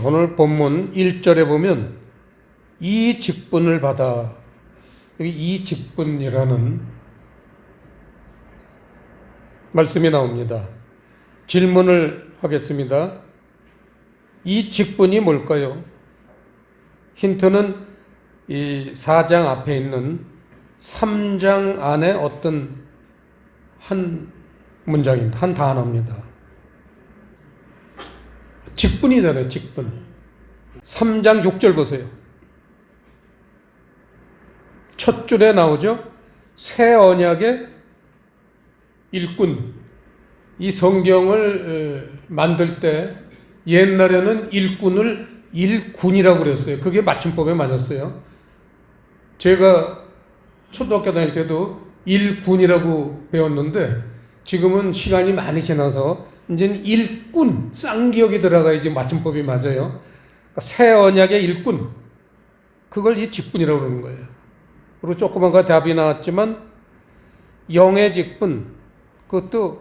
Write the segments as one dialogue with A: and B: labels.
A: 오늘 본문 1절에 보면 이 직분을 받아, 여기 이 직분이라는 말씀이 나옵니다. 질문을 하겠습니다. 이 직분이 뭘까요? 힌트는 이 4장 앞에 있는 3장 안에 어떤 한 문장입니다. 한 단어입니다. 직분이잖아요, 직분. 3장 6절 보세요. 첫 줄에 나오죠? 새 언약의 일꾼. 이 성경을 만들 때 옛날에는 일꾼을 일군이라고 그랬어요. 그게 맞춤법에 맞았어요. 제가 초등학교 다닐 때도 일군이라고 배웠는데 지금은 시간이 많이 지나서 이제는 일꾼, 쌍기역이 들어가야지 맞춤법이 맞아요. 그러니까 새 언약의 일꾼, 그걸 이 직분이라고 그러는 거예요. 그리고 조그만 거 답이 나왔지만 영의 직분, 그것도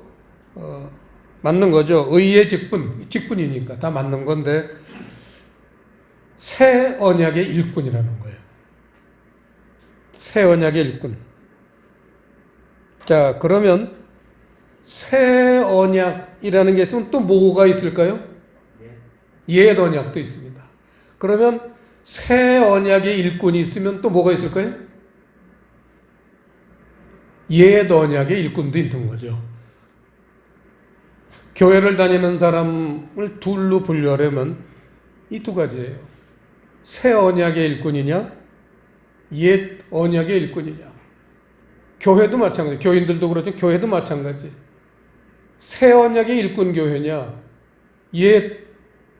A: 맞는 거죠. 의의 직분, 직분이니까 다 맞는 건데 새 언약의 일꾼이라는 거예요. 새 언약의 일꾼. 자, 그러면 새 언약이라는 게 있으면 또 뭐가 있을까요? 옛 언약도 있습니다. 그러면 새 언약의 일꾼이 있으면 또 뭐가 있을까요? 옛 언약의 일꾼도 있는 거죠. 교회를 다니는 사람을 둘로 분류하려면 이 두 가지예요. 새 언약의 일꾼이냐, 옛 언약의 일꾼이냐. 교회도 마찬가지. 교인들도 그렇죠. 교회도 마찬가지. 새 언약의 일꾼 교회냐, 옛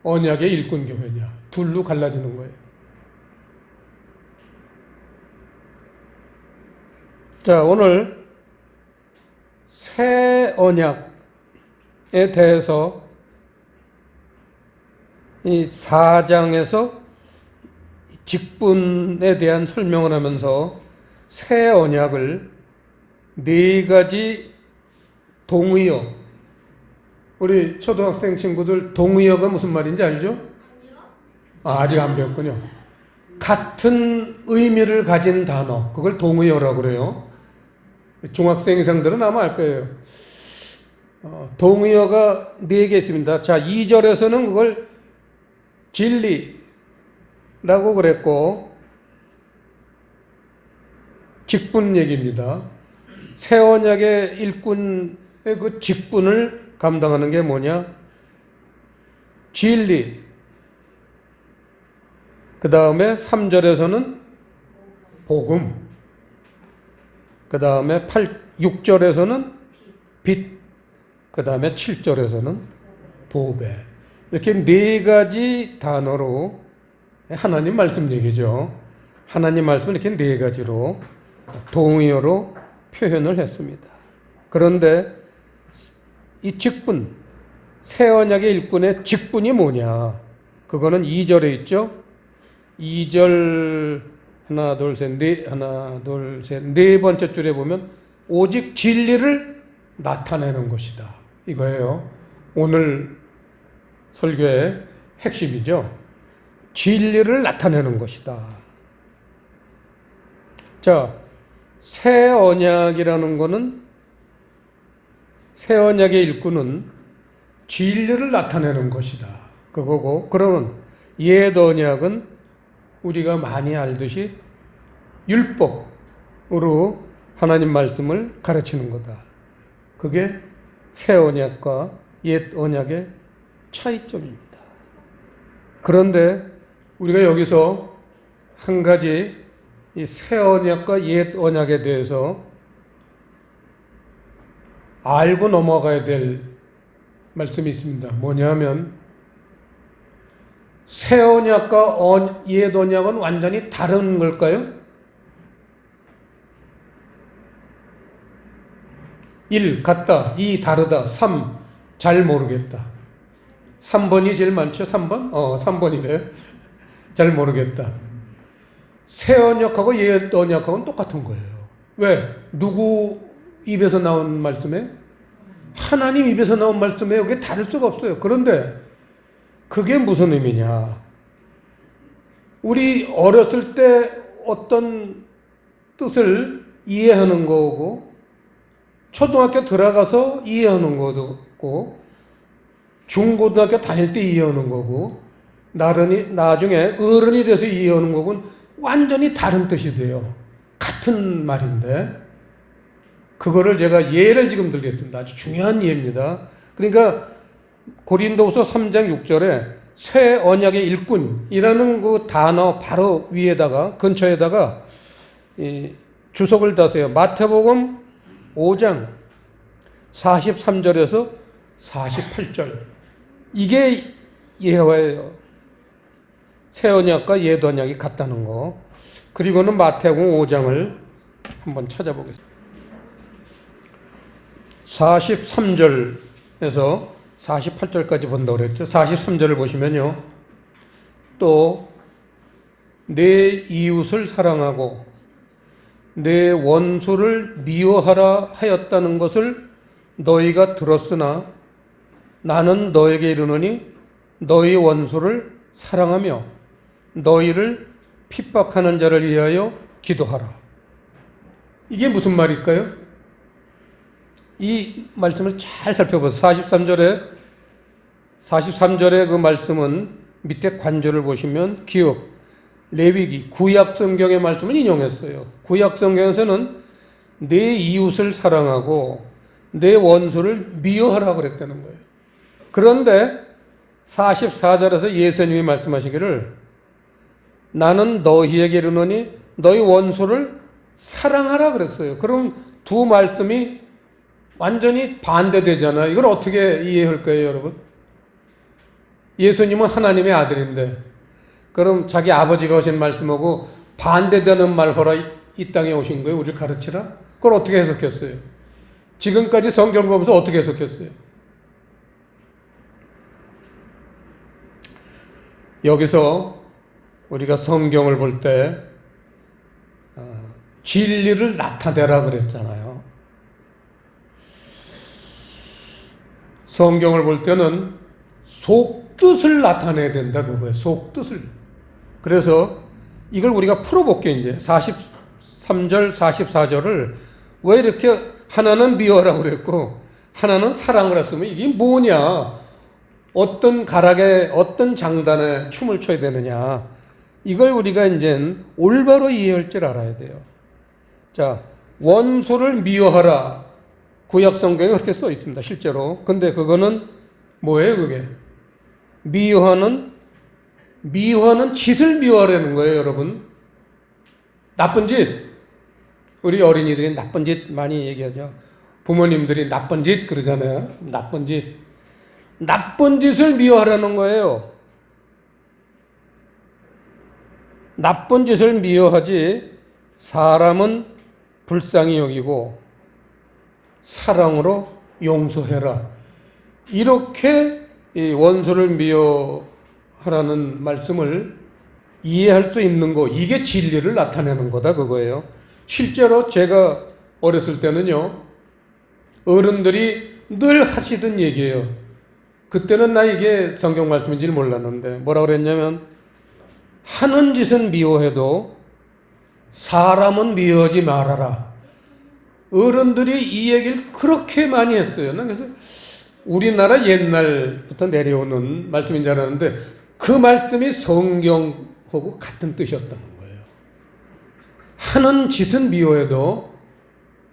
A: 언약의 일꾼 교회냐. 둘로 갈라지는 거예요. 자, 오늘 새 언약에 대해서 이 4장에서 직분에 대한 설명을 하면서 새 언약을 네 가지 동의어, 우리 초등학생 친구들 동의어가 무슨 말인지 알죠? 아직 안 배웠군요. 같은 의미를 가진 단어, 그걸 동의어라고 그래요. 중학생 이상들은 아마 알 거예요. 동의어가 4개 있습니다. 자, 2절에서는 그걸 진리라고 그랬고, 직분 얘기입니다. 새 언약의 일꾼의 그 직분을 감당하는 게 뭐냐? 진리. 그 다음에 3절에서는 복음. 그 다음에 6절에서는 빛. 그 다음에 7절에서는 보배. 이렇게 4가지 단어로 하나님 말씀 얘기죠. 하나님 말씀을 이렇게 4가지로 동의어로 표현을 했습니다. 그런데 이 직분, 새 언약의 일꾼의 직분이 뭐냐? 그거는 2절에 있죠. 2절 하나 둘 셋 네 번째 줄에 보면 오직 진리를 나타내는 것이다. 이거예요. 오늘 설교의 핵심이죠. 진리를 나타내는 것이다. 자, 새 언약이라는 거는, 새 언약의 일꾼은 진리를 나타내는 것이다. 그거고, 그러면 옛 언약은 우리가 많이 알듯이 율법으로 하나님 말씀을 가르치는 거다. 그게 새 언약과 옛 언약의 차이점입니다. 그런데 우리가 여기서 한 가지 이 새 언약과 옛 언약에 대해서 알고 넘어가야 될 말씀이 있습니다. 뭐냐면 새 언약과 옛 언약은 완전히 다른 걸까요? 1. 같다. 2. 다르다. 3. 잘 모르겠다. 3번이 제일 많죠? 3번? 3번이네. 잘 모르겠다. 새 언약하고 옛 언약하고는 똑같은 거예요. 왜? 누구 입에서 나온 말씀에? 하나님 입에서 나온 말씀에 여기 다를 수가 없어요. 그런데 그게 무슨 의미냐? 우리 어렸을 때 어떤 뜻을 이해하는 거고, 초등학교 들어가서 이해하는 거고, 중고등학교 다닐 때 이해하는 거고, 나중에 어른이 돼서 이해하는 거고는 완전히 다른 뜻이 돼요. 같은 말인데, 그거를 제가 예를 지금 들겠습니다. 아주 중요한 예입니다. 그러니까 고린도후서 3장 6절에 새 언약의 일꾼이라는 그 단어 바로 위에다가 근처에다가 주석을 다세요. 마태복음 5장 43절에서 48절. 이게 예화예요. 새 언약과 옛 언약이 같다는 거. 그리고는 마태복음 5장을 한번 찾아보겠습니다. 43절에서 48절까지 본다고 그랬죠. 43절을 보시면요. 또 내 이웃을 사랑하고 내 원수를 미워하라 하였다는 것을 너희가 들었으나 나는 너에게 이르노니 너희 원수를 사랑하며 너희를 핍박하는 자를 위하여 기도하라. 이게 무슨 말일까요? 이 말씀을 잘 살펴보세요. 43절의 그 말씀은 밑에 관절을 보시면 기억, 레위기, 구약 성경의 말씀을 인용했어요. 구약 성경에서는 내 이웃을 사랑하고 내 원수를 미워하라 그랬다는 거예요. 그런데 44절에서 예수님이 말씀하시기를 나는 너희에게 이르노니 너희 원수를 사랑하라 그랬어요. 그럼 두 말씀이 완전히 반대되잖아요. 이걸 어떻게 이해할 거예요, 여러분? 예수님은 하나님의 아들인데, 그럼 자기 아버지가 하신 말씀하고 반대되는 말 하라 이 땅에 오신 거예요? 우리를 가르치라? 그걸 어떻게 해석했어요? 지금까지 성경을 보면서 어떻게 해석했어요? 여기서 우리가 성경을 볼 때 진리를 나타내라 그랬잖아요. 성경을 볼 때는 속뜻을 나타내야 된다 그거예요. 속뜻을. 그래서 이걸 우리가 풀어볼게요. 이제 43절, 44절을 왜 이렇게 하나는 미워라고 그랬고 하나는 사랑을 했으면 이게 뭐냐? 어떤 가락에 어떤 장단에 춤을 춰야 되느냐? 이걸 우리가 이제 올바로 이해할 줄 알아야 돼요. 자, 원수를 미워하라. 구약 성경에 그렇게 써 있습니다. 실제로. 근데 그거는 뭐예요, 그게? 미워하는 짓을 미워하려는 거예요, 여러분. 나쁜 짓. 우리 어린이들이 나쁜 짓 많이 얘기하죠. 부모님들이 나쁜 짓 그러잖아요. 나쁜 짓. 나쁜 짓을 미워하려는 거예요. 나쁜 짓을 미워하지 사람은 불쌍히 여기고 사랑으로 용서해라. 이렇게 이 원수를 미워하라는 말씀을 이해할 수 있는 거, 이게 진리를 나타내는 거다 그거예요. 실제로 제가 어렸을 때는요, 어른들이 늘 하시던 얘기예요. 그때는 나 이게 성경 말씀인지는 몰랐는데 뭐라 그랬냐면 하는 짓은 미워해도 사람은 미워하지 말아라. 어른들이 이 얘기를 그렇게 많이 했어요. 그래서 우리나라 옛날부터 내려오는 말씀인 줄 알았는데 그 말씀이 성경하고 같은 뜻이었다는 거예요. 하는 짓은 미워해도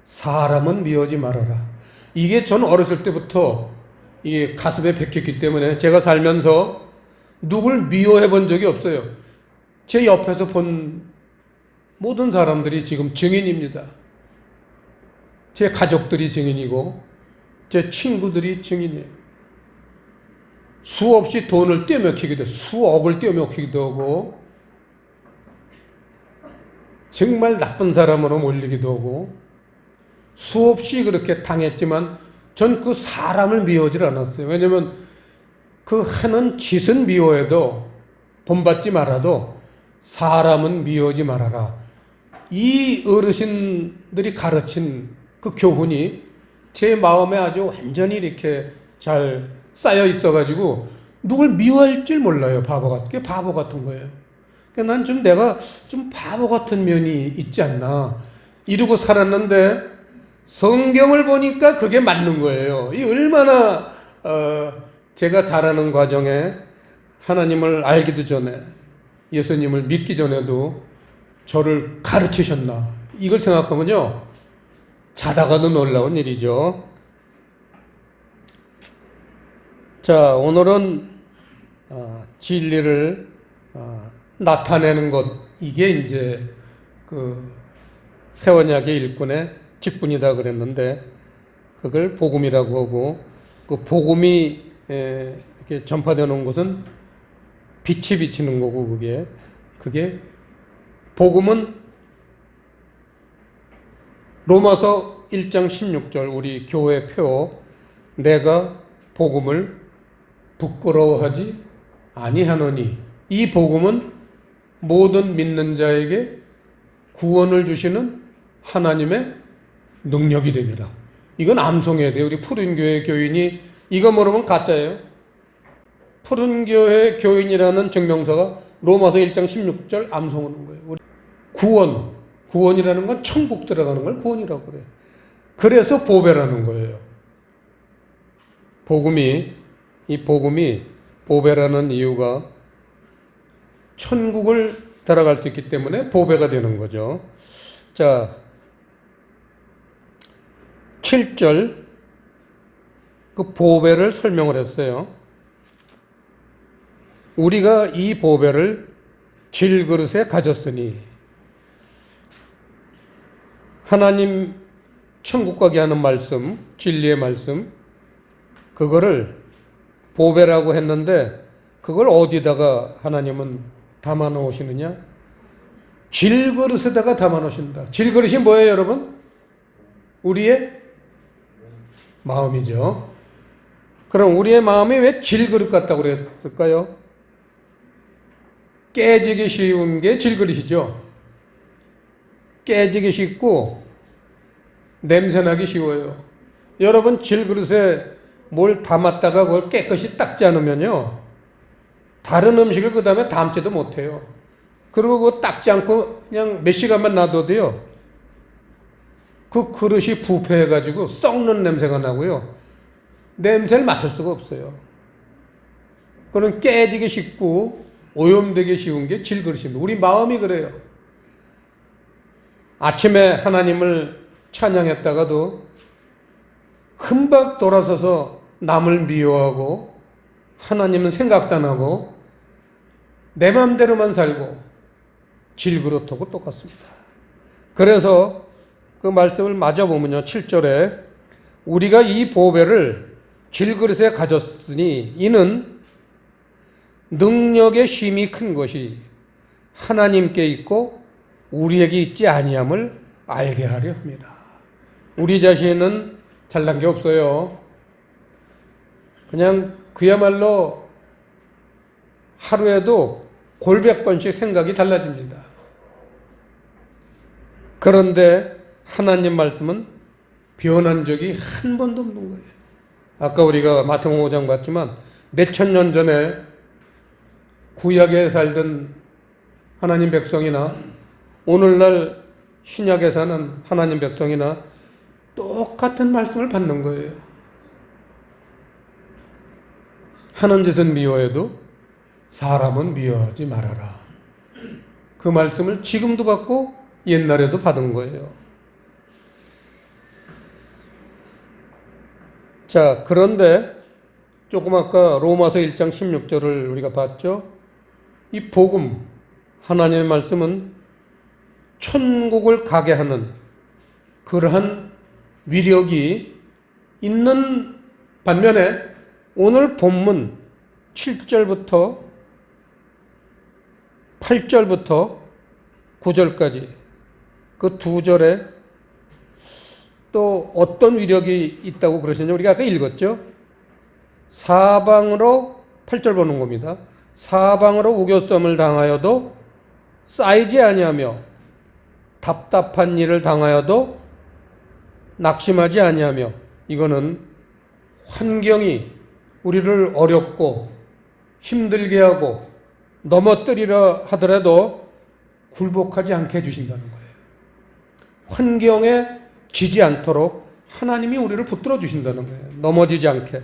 A: 사람은 미워하지 말아라. 이게 전 어렸을 때부터 이게 가슴에 박혔기 때문에 제가 살면서 누굴 미워해 본 적이 없어요. 제 옆에서 본 모든 사람들이 지금 증인입니다. 제 가족들이 증인이고 제 친구들이 증인이에요. 수없이 돈을 떼먹히기도 하고 수억을 떼먹히기도 하고 정말 나쁜 사람으로 몰리기도 하고 수없이 그렇게 당했지만 전 그 사람을 미워하지 않았어요. 왜냐하면 그 하는 짓은 미워해도 본받지 말아도 사람은 미워하지 말아라. 이 어르신들이 가르친 그 교훈이 제 마음에 아주 완전히 이렇게 잘 쌓여 있어가지고 누굴 미워할 줄 몰라요. 바보 같은 거예요. 그러니까 난 좀 내가 좀 바보 같은 면이 있지 않나 이러고 살았는데 성경을 보니까 그게 맞는 거예요. 이 얼마나 제가 자라는 과정에 하나님을 알기도 전에 예수님을 믿기 전에도 저를 가르치셨나 이걸 생각하면요 자다가도 놀라운 일이죠. 자, 오늘은 진리를 나타내는 것 이게 이제 그 새언약의 일꾼의 직분이다 그랬는데 그걸 복음이라고 하고 그 복음이 이렇게 전파되는 것은 빛이 비치는 거고 그게 복음은 로마서 1장 16절 우리 교회 표 내가 복음을 부끄러워하지 아니하노니 이 복음은 모든 믿는 자에게 구원을 주시는 하나님의 능력이 됩니다. 이건 암송해야 돼요. 우리 푸른교회 교인이 이거 모르면 가짜예요. 푸른교회 교인이라는 증명서가 로마서 1장 16절 암송하는 거예요. 구원이라는 건 천국 들어가는 걸 구원이라고 그래요. 그래서 보배라는 거예요. 이 복음이 보배라는 이유가 천국을 들어갈 수 있기 때문에 보배가 되는 거죠. 자, 7절 그 보배를 설명을 했어요. 우리가 이 보배를 질그릇에 가졌으니 하나님 천국 가게 하는 말씀, 진리의 말씀 그거를 보배라고 했는데 그걸 어디다가 하나님은 담아 놓으시느냐? 질그릇에다가 담아 놓으신다. 질그릇이 뭐예요, 여러분? 우리의 마음이죠. 그럼 우리의 마음이 왜 질그릇 같다고 그랬을까요? 깨지기 쉬운 게 질그릇이죠. 깨지기 쉽고 냄새나기 쉬워요. 여러분 질그릇에 뭘 담았다가 그걸 깨끗이 닦지 않으면요 다른 음식을 그 다음에 담지도 못해요. 그리고 그거 닦지 않고 그냥 몇 시간만 놔둬도요 그 그릇이 부패해가지고 썩는 냄새가 나고요 냄새를 맡을 수가 없어요. 그런 깨지기 쉽고 오염되기 쉬운 게 질그릇입니다. 우리 마음이 그래요. 아침에 하나님을 찬양했다가도 금방 돌아서서 남을 미워하고 하나님은 생각도 안 하고 내 마음대로만 살고 질그릇하고 똑같습니다. 그래서 그 말씀을 맞아보면요 7절에 우리가 이 보배를 질그릇에 가졌으니 이는 능력의 힘이 큰 것이 하나님께 있고 우리에게 있지 아니함을 알게 하려 합니다. 우리 자신은 잘난 게 없어요. 그냥 그야말로 하루에도 골백 번씩 생각이 달라집니다. 그런데 하나님 말씀은 변한 적이 한 번도 없는 거예요. 아까 우리가 마태복음 5장 봤지만 몇천 년 전에 구약에 살던 하나님 백성이나 오늘날 신약에 사는 하나님 백성이나 똑같은 말씀을 받는 거예요. 하는 짓은 미워해도 사람은 미워하지 말아라. 그 말씀을 지금도 받고 옛날에도 받은 거예요. 자, 그런데 조금 아까 로마서 1장 16절을 우리가 봤죠. 이 복음, 하나님의 말씀은 천국을 가게 하는 그러한 위력이 있는 반면에 오늘 본문 7절부터 8절부터 9절까지 그 두 절에 또 어떤 위력이 있다고 그러시냐 우리가 아까 읽었죠. 사방으로 8절 보는 겁니다. 사방으로 우겨썸을 당하여도 쌓이지 아니하며 답답한 일을 당하여도 낙심하지 아니하며 이거는 환경이 우리를 어렵고 힘들게 하고 넘어뜨리려 하더라도 굴복하지 않게 해주신다는 거예요. 환경에 지지 않도록 하나님이 우리를 붙들어 주신다는 거예요. 넘어지지 않게.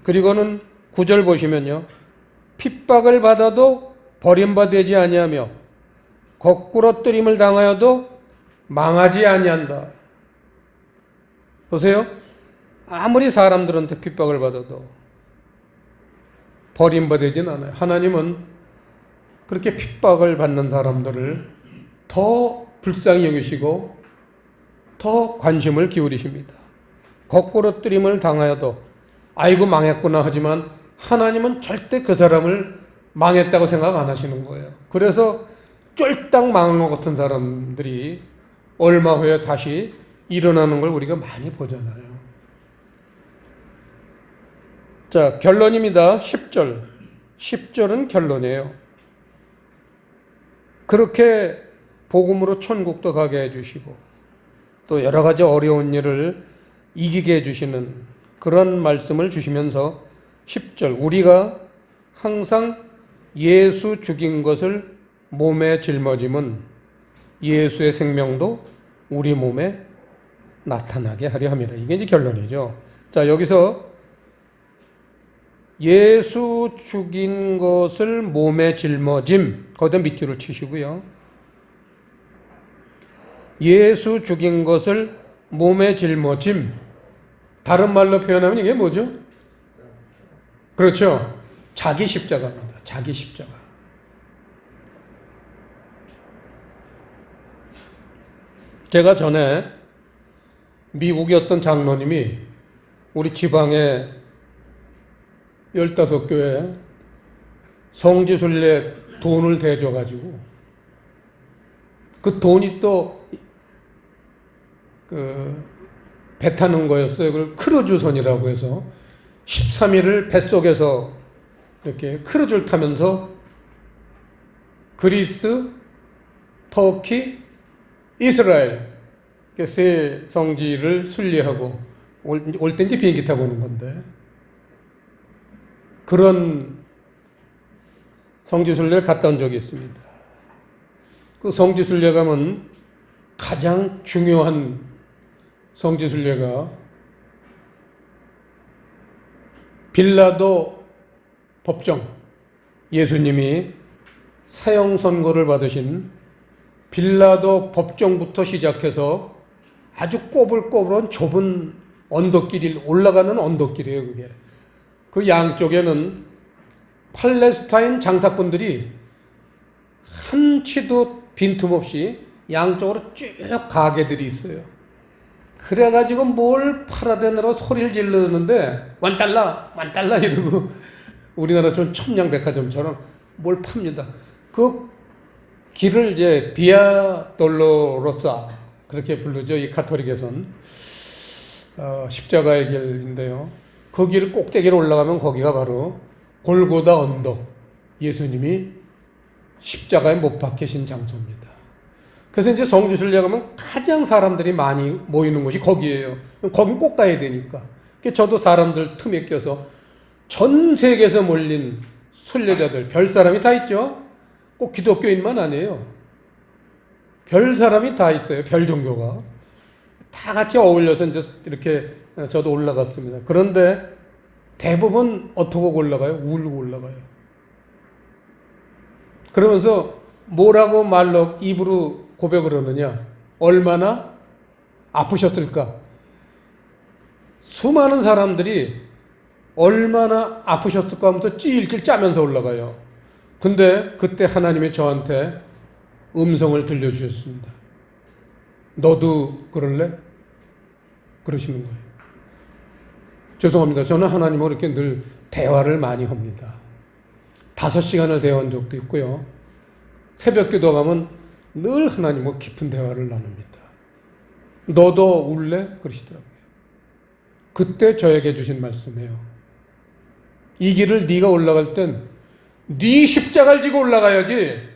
A: 그리고는 9절 보시면요. 핍박을 받아도 버림받지 아니하며 거꾸로 뜨림을 당하여도 망하지 아니한다. 보세요. 아무리 사람들한테 핍박을 받아도 버림받지는 않아요. 하나님은 그렇게 핍박을 받는 사람들을 더 불쌍히 여기시고 더 관심을 기울이십니다. 거꾸로 뜨림을 당하여도 아이고 망했구나 하지만 하나님은 절대 그 사람을 망했다고 생각 안 하시는 거예요. 그래서 쫄딱 망한 것 같은 사람들이 얼마 후에 다시 일어나는 걸 우리가 많이 보잖아요. 자, 결론입니다. 10절. 10절은 결론이에요. 그렇게 복음으로 천국도 가게 해주시고 또 여러 가지 어려운 일을 이기게 해주시는 그런 말씀을 주시면서 10절 우리가 항상 예수 죽인 것을 몸에 짊어짐은 예수의 생명도 우리 몸에 나타나게 하려 함이라. 이게 이제 결론이죠. 자, 여기서 예수 죽인 것을 몸에 짊어짐 거기다 밑줄을 치시고요. 예수 죽인 것을 몸에 짊어짐. 다른 말로 표현하면 이게 뭐죠? 그렇죠. 자기 십자가입니다. 자기 십자가. 제가 전에 미국의 어떤 장로님이 우리 지방에 15교회 성지순례 돈을 대줘가지고 그 돈이 또 배 타는 거였어요. 그걸 크루즈선이라고 해서 13일을 뱃속에서 이렇게 크루즈를 타면서 그리스, 터키, 이스라엘 세 성지를 순례하고 올 때 이제 비행기 타고 오는 건데 그런 성지순례를 갔다 온 적이 있습니다. 그 성지순례 가면 가장 중요한 성지순례가 빌라도 법정, 예수님이 사형 선고를 받으신 빌라도 법정부터 시작해서 아주 꼬불꼬불한 좁은 언덕길이 올라가는 언덕길이에요. 그게 그 양쪽에는 팔레스타인 장사꾼들이 한치도 빈틈없이 양쪽으로 쭉 가게들이 있어요. 그래가지고 뭘 팔아대느라 소리를 지르는데 $1 이러고 우리나라 좀 첨양백화점처럼 뭘 팝니다. 그 길을 이제 비아 돌로로사 그렇게 부르죠. 이 가톨릭에선 십자가의 길인데요. 그 길 꼭대기로 올라가면 거기가 바로 골고다 언덕, 예수님이 십자가에 못 박히신 장소입니다. 그래서 이제 성지순례 가면 가장 사람들이 많이 모이는 곳이 거기예요. 거긴 꼭 가야 되니까. 저도 사람들 틈에 껴서 전 세계에서 몰린 순례자들, 별 사람이 다 있죠. 꼭 기독교인만 아니에요. 별 사람이 다 있어요. 별 종교가. 다 같이 어울려서 이제 이렇게 저도 올라갔습니다. 그런데 대부분 어떻게 올라가요? 울고 올라가요. 그러면서 뭐라고 말로 입으로 고백을 하느냐? 얼마나 아프셨을까? 수많은 사람들이 얼마나 아프셨을까 하면서 찔찔 짜면서 올라가요. 근데 그때 하나님이 저한테 음성을 들려주셨습니다. 너도 그럴래? 그러시는 거예요. 죄송합니다. 저는 하나님과 이렇게 늘 대화를 많이 합니다. 5시간을 대화한 적도 있고요. 새벽 기도 가면 늘 하나님과 깊은 대화를 나눕니다. 너도 울래? 그러시더라고요. 그때 저에게 주신 말씀이에요. 이 길을 네가 올라갈 땐 네 십자가를 지고 올라가야지.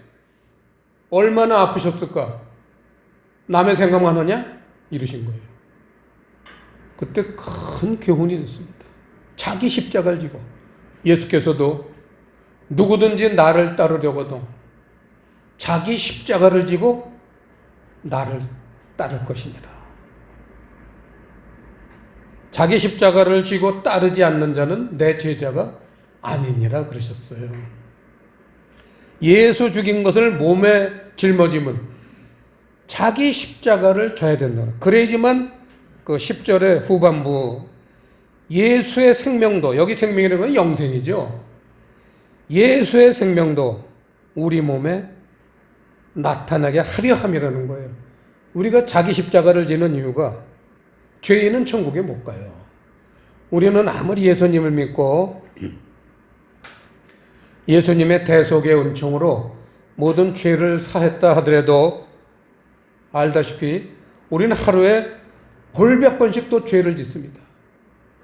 A: 얼마나 아프셨을까? 남의 생각만 하냐? 이러신 거예요. 그때 큰 교훈이 됐습니다. 자기 십자가를 지고 예수께서도 누구든지 나를 따르려거든 자기 십자가를 지고 나를 따를 것이니라. 자기 십자가를 지고 따르지 않는 자는 내 제자가 아니니라 그러셨어요. 예수 죽인 것을 몸에 짊어짐은 자기 십자가를 져야 된다. 그래야지만 그 10절의 후반부 예수의 생명도, 여기 생명이라는 건 영생이죠. 예수의 생명도 우리 몸에 나타나게 하려 함이라는 거예요. 우리가 자기 십자가를 지는 이유가 죄인은 천국에 못 가요. 우리는 아무리 예수님을 믿고 예수님의 대속의 은총으로 모든 죄를 사했다 하더라도 알다시피 우리는 하루에 골몇 번씩 또 죄를 짓습니다.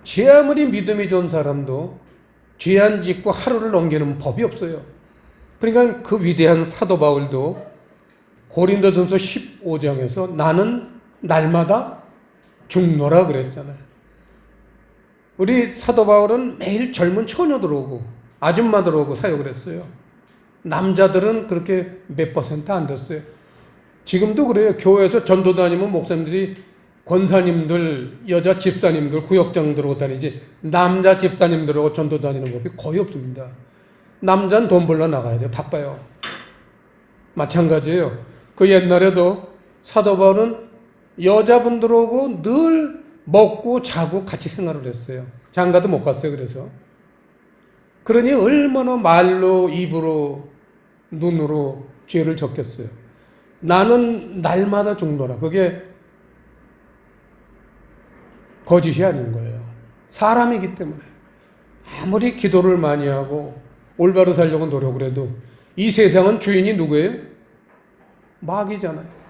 A: 제 아무리 믿음이 좋은 사람도 죄 안 짓고 하루를 넘기는 법이 없어요. 그러니까 그 위대한 사도 바울도 고린도전서 15장에서 나는 날마다 죽노라 그랬잖아요. 우리 사도 바울은 매일 젊은 처녀들 오고 아줌마들 오고 사역을 했어요. 남자들은 그렇게 몇 퍼센트 안 됐어요. 지금도 그래요. 교회에서 전도 다니면 목사님들이 권사님들, 여자 집사님들, 구역장들하고 다니지 남자 집사님들하고 전도 다니는 법이 거의 없습니다. 남자는 돈 벌러 나가야 돼요. 바빠요. 마찬가지예요. 그 옛날에도 사도 바울은 여자분들하고 늘 먹고 자고 같이 생활을 했어요. 장가도 못 갔어요. 그러니 얼마나 말로 입으로 눈으로 죄를 졌겠어요. 나는 날마다 죽노라. 그게 거짓이 아닌 거예요. 사람이기 때문에 아무리 기도를 많이 하고 올바로 살려고 노력을 해도 이 세상은 주인이 누구예요? 마귀잖아요.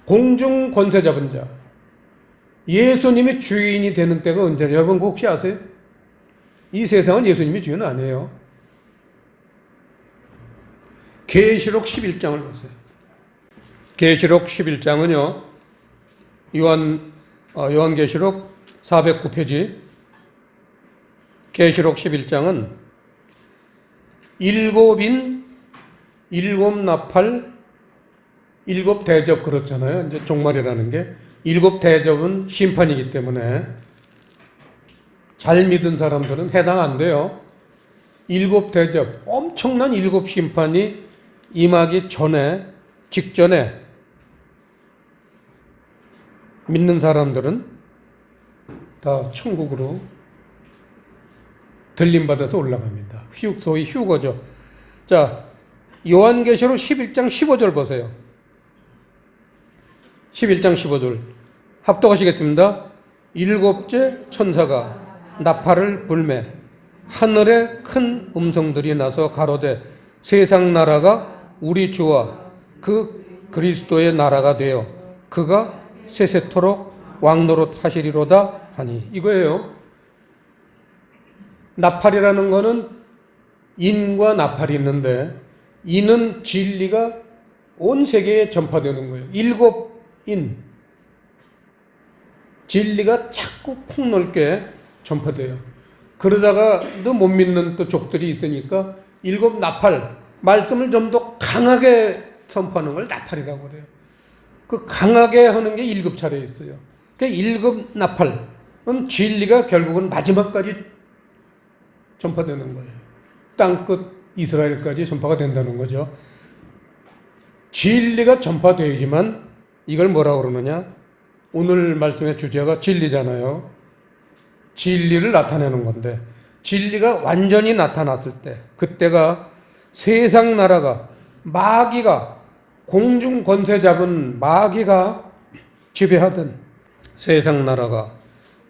A: 공중 권세 잡은 자. 예수님이 주인이 되는 때가 언제냐? 여러분 혹시 아세요? 이 세상은 예수님이 주인 아니에요. 계시록 11장을 보세요. 계시록 11장은요. 요한계시록 409페이지. 계시록 11장은 일곱 나팔, 일곱 대접 그렇잖아요. 이제 종말이라는 게 일곱 대접은 심판이기 때문에 잘 믿은 사람들은 해당 안 돼요. 일곱 대접, 엄청난 일곱 심판이 임하기 직전에 믿는 사람들은 다 천국으로 들림받아서 올라갑니다. 소위 휴거죠. 자, 요한계시록 11장 15절 보세요. 11장 15절. 합독하시겠습니다. 일곱째 천사가 나팔을 불매 하늘에 큰 음성들이 나서 가로되 세상 나라가 우리 주와 그 그리스도의 나라가 되어 그가 세세토록 왕노릇 하시리로다 하니 이거예요. 나팔이라는 거는 인과 나팔이 있는데 인은 진리가 온 세계에 전파되는 거예요. 일곱 인 진리가 자꾸 폭넓게 전파돼요. 그러다가 또 못 믿는 또 족들이 있으니까 일곱 나팔 말씀을 좀 더 강하게 선포하는 걸 나팔이라고 그래요. 그 강하게 하는 게 일곱 차례 있어요. 그 일곱 나팔은 진리가 결국은 마지막까지 전파되는 거예요. 땅끝 이스라엘까지 전파가 된다는 거죠. 진리가 전파되지만 이걸 뭐라고 그러느냐? 오늘 말씀의 주제가 진리잖아요. 진리를 나타내는 건데 진리가 완전히 나타났을 때 그때가 세상 나라가 마귀가 공중 권세 잡은 마귀가 지배하던 세상 나라가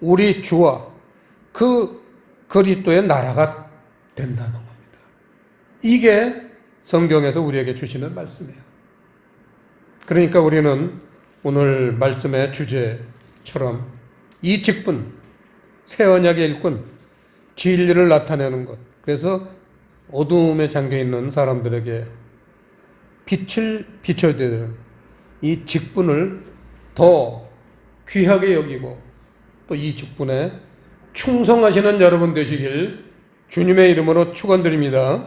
A: 우리 주와 그 그리스도의 나라가 된다는 겁니다. 이게 성경에서 우리에게 주시는 말씀이에요. 그러니까 우리는 오늘 말씀의 주제처럼 이 직분, 새 언약의 일꾼, 진리를 나타내는 것. 그래서 어두움에 잠겨있는 사람들에게 빛을 비춰야 되는 이 직분을 더 귀하게 여기고 또 이 직분에 충성하시는 여러분 되시길 주님의 이름으로 축원드립니다.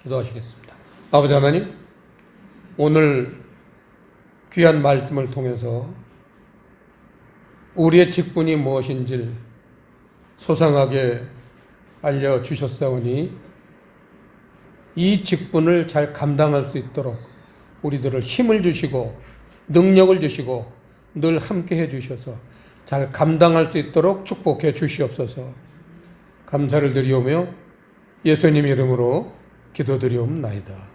A: 기도하시겠습니다. 아버지 하나님, 오늘 귀한 말씀을 통해서 우리의 직분이 무엇인지 소상하게 알려주셨사오니 이 직분을 잘 감당할 수 있도록 우리들을 힘을 주시고 능력을 주시고 늘 함께 해주셔서 잘 감당할 수 있도록 축복해 주시옵소서. 감사를 드리오며 예수님 이름으로 기도드리옵나이다.